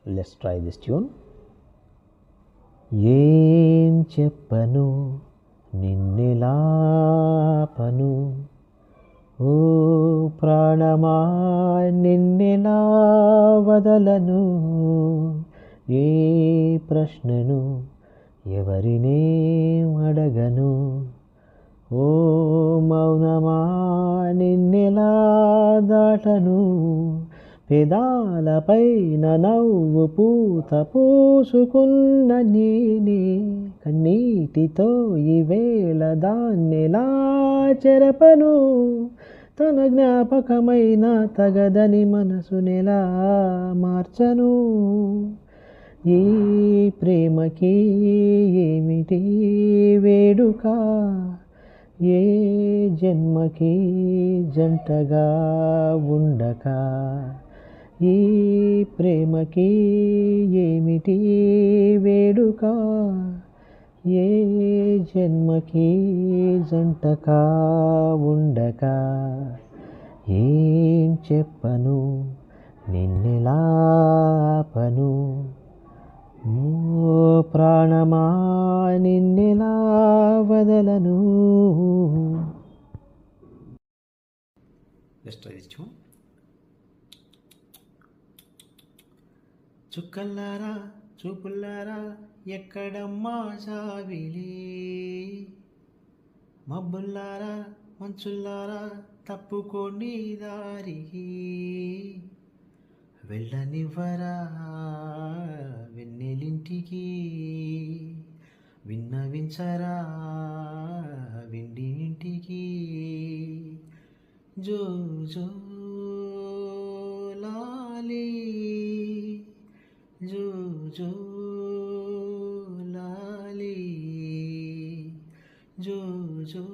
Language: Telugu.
Let's try this tune. ఏం చెప్పను నిన్నెలాపను ఓ ప్రాణమా నిన్నెలా వదలను ఏ ప్రశ్నను ఎవరినే అడగను ఓ మౌనమా నిన్నెలా దాటను పెదాలపైన నవ్వు పూత పూసుకున్న నేనే కన్నీటితో ఈవేళ దాన్నెలా చెరపను తన జ్ఞాపకమైన తగదని మనసునెలా మార్చను ఈ ప్రేమకి ఏమిటి వేడుక ఏ జన్మకి జంటగా ఉండక ఈ ప్రేమకి ఏమిటి వేడుక ఏ జన్మకి జంటగా ఉండక ఏం చెప్పను నిన్నెలాపను ఓ ప్రాణమా నిన్నెలా వదలను. Let's try this tune. చుక్కల్లారా చూపుల్లారా ఎక్కడమ్మా సావిలి మబ్బుల్లారా మంచుల్లారా తప్పుకోండి దారికి వెళ్ళనివ్వరా వెన్నెలింటికి విన్నవించరా విండి ఇంటికి జో జో లాలి జో జో లాలి జో జో